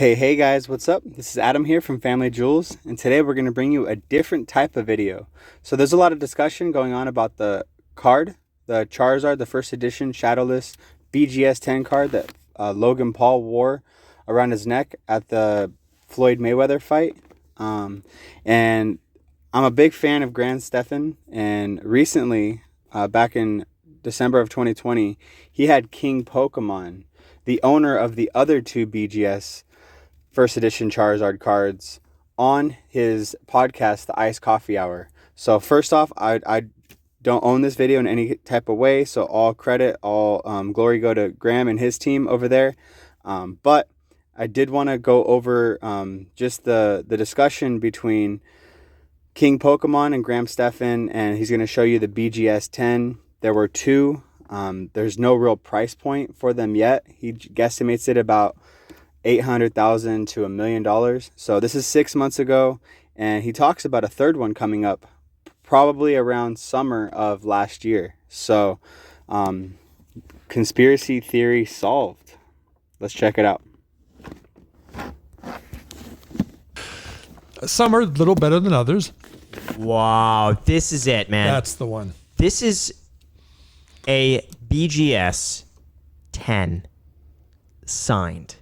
Hey guys, what's up? This is Adam here from Family Jewels, and today we're going to bring you a different type of video. So there's a lot of discussion going on about the card, the Charizard, the first edition Shadowless BGS 10 card that Logan Paul wore around his neck at the Floyd Mayweather fight. And I'm a big fan of Grand Stefan, and recently, back in December of 2020, he had King Pokemon, the owner of the other two BGS first edition Charizard cards, on his podcast, The Iced Coffee Hour. So first off, I don't own this video in any type of way, so all credit, all glory go to Graham and his team over there. But I did want to go over just the discussion between King Pokemon and Graham Stefan, and he's going to show you the BGS 10. There were two. There's no real price point for them yet. He guesstimates it about $800,000 to $1 million. So this is 6 months ago, and he talks about a third one coming up probably around summer of last year. So conspiracy theory solved. Let's check it out. Some are a little better than others. Wow, this is it, man. That's the one. This is a BGS 10 signed.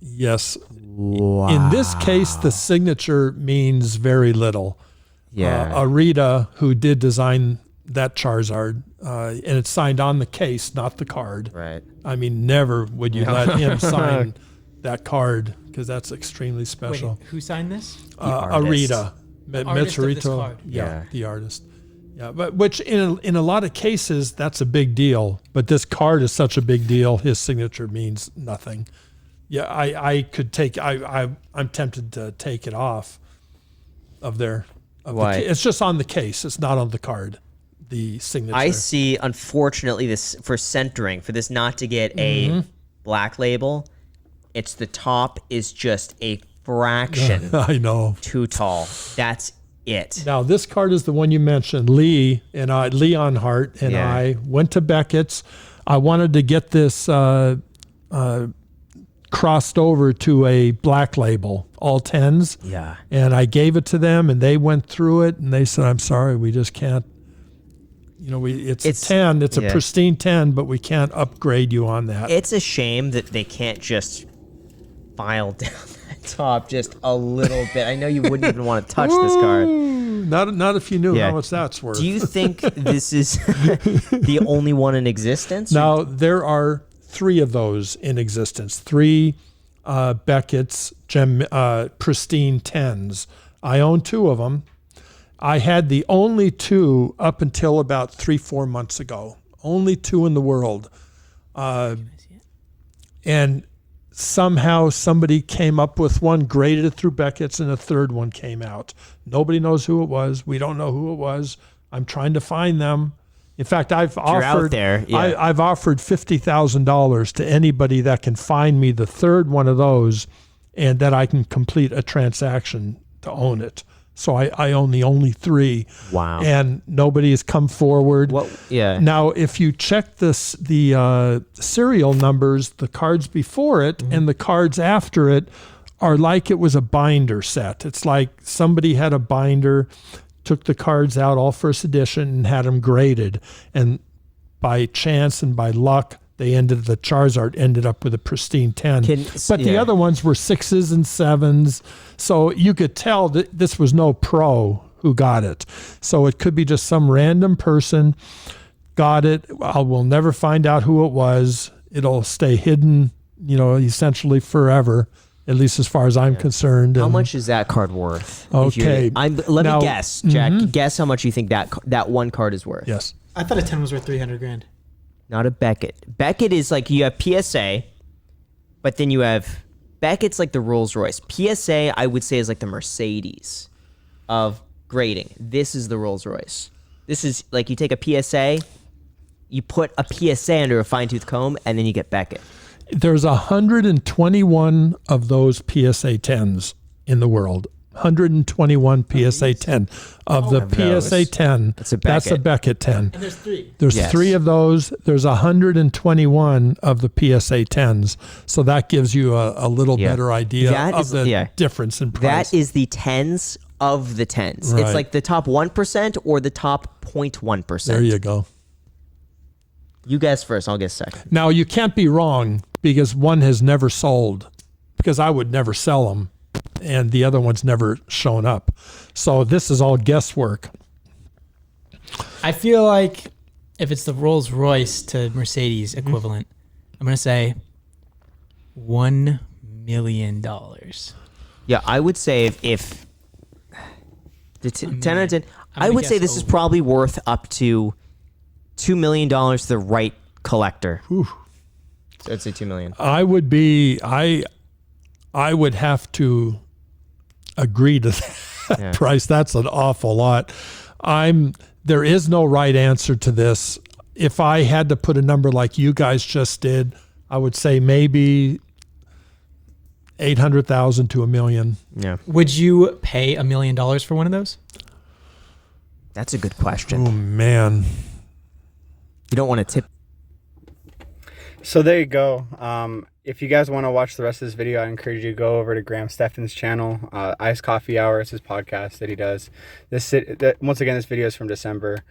Yes. Wow. In this case, the signature means very little. Yeah. Arita, who did design that Charizard, and it's signed on the case, not the card. Right. I mean, never would you let him sign that card, because that's extremely special. Wait, who signed this? Arita. artist of this Mitsurito. card. Yeah, the artist. Yeah, but which in a lot of cases that's a big deal. But this card is such a big deal. His signature means nothing. Yeah, I could take. I'm tempted to take it off of there. Why? It's just on the case. It's not on the card. The signature. I see, unfortunately, this for centering, for this not to get a black label, it's the top is just a fraction I know. too tall. That's it. Now this card is the one you mentioned. Leon Hart and Yeah. I went to Beckett's. I wanted to get this crossed over to a black label, all 10s. Yeah. And I gave it to them, and they went through it, and they said, "I'm sorry, we just can't. You know, it's a 10. It's a pristine 10, but we can't upgrade you on that." It's a shame that they can't just file down that top just a little bit. I know you wouldn't even want to touch this card. Not if you knew Yeah. how much that's worth. Do you think this is the only one in existence? Now, there are 3 of those in existence. 3 Beckett's pristine 10s. I own 2 of them. I had the only 2 up until about 3-4 months ago. Only 2 in the world. And somehow somebody came up with one, graded it through Beckett's, and a third one came out. Nobody knows who it was. We don't know who it was. I'm trying to find them. In fact, I've offered I've offered $50,000 to anybody that can find me the third one of those, and that I can complete a transaction to own it. So I own the only 3. Wow. And nobody has come forward. What? Yeah. Now, if you check the serial numbers, the cards before it and the cards after it are like it was a binder set. It's like somebody had a binder, took the cards out, all first edition, and had them graded. And by chance and by luck, the Charizard ended up with a pristine 10. But the other ones were 6s and 7s. So you could tell that this was no pro who got it. So it could be just some random person got it. We'll never find out who it was. It'll stay hidden, essentially forever, at least as far as I'm concerned. How much is that card worth? Okay. Let me guess, Jack. Guess how much you think that one card is worth. Yes. I thought a 10 was worth $300,000. Not a Beckett. Beckett is like, you have PSA, but then you have Beckett's like the Rolls Royce. PSA, I would say, is like the Mercedes of grading. This is the Rolls Royce. This is like, you take a PSA, you put a PSA under a fine tooth comb, and then you get Beckett. There's 121 of those PSA 10s in the world. 121 PSA 10 of the those. PSA 10. That's a That's a Beckett. Beckett 10. And there's 3. There's Yes. 3 of those. There's 121 of the PSA 10s. So that gives you a little Yeah. better idea That of is- the yeah. difference in price. That is the tens of the tens. Right. It's like the top 1% or the top 0.1%. There you go. You guess first. I'll guess second. Now, you can't be wrong because one has never sold, because I would never sell them, and the other one's never shown up. So this is all guesswork. I feel like if it's the Rolls Royce to Mercedes equivalent, I'm going to say $1 million. Yeah, I would say if the 10 out of 10, I'm I gonna would say guess this is over. probably worth up to $2 million to the right collector. Whew. So I'd say $2 million. I would be, I would have to agree to that Yeah. price. That's an awful lot. There is no right answer to this. If I had to put a number like you guys just did, I would say maybe 800,000 to $1 million. Yeah, Would you pay $1 million for one of those? that's a good question. Oh man. You don't want to tip. So there you go. If you guys want to watch the rest of this video, I encourage you to go over to Graham Steffen's channel, Iced Coffee Hour. It's his podcast that he does. Once again, this video is from December.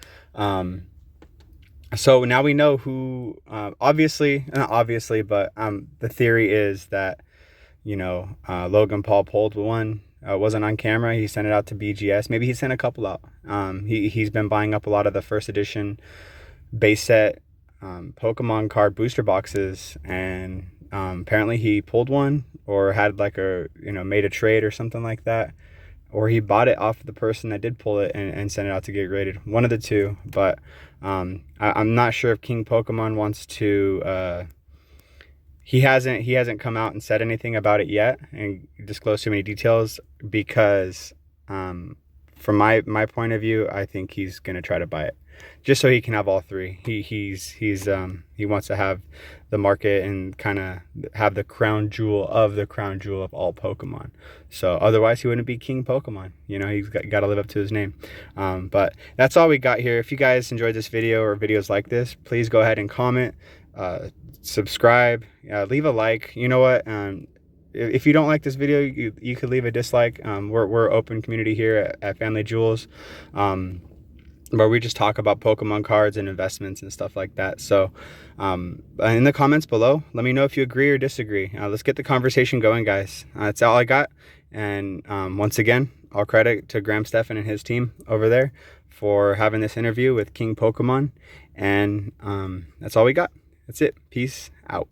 So now we know who, not obviously, but the theory is that, Logan Paul pulled one. Wasn't on camera. He sent it out to BGS. Maybe he sent a couple out. He's been buying up a lot of the first edition base set Pokemon card booster boxes, and apparently he pulled one, or had made a trade or something like that, or he bought it off the person that did pull it and sent it out to get graded. One of the two, but I'm not sure if King Pokemon wants to. He hasn't come out and said anything about it yet and disclosed too many details, because from my point of view, I think he's gonna try to buy it just so he can have all 3. He wants to have the market and kind of have the crown jewel of all Pokemon. So otherwise he wouldn't be King Pokemon. He's got to live up to his name. But that's all we got here. If you guys enjoyed this video or videos like this, please go ahead and comment, subscribe, leave a like. You know what? If you don't like this video, you could leave a dislike. We're open community here at Family Jewels, where we just talk about Pokemon cards and investments and stuff like that. So in the comments below, let me know if you agree or disagree. Let's get the conversation going, guys. That's all I got. And once again, all credit to Graham Steffen and his team over there for having this interview with King Pokemon. And that's all we got. That's it. Peace out.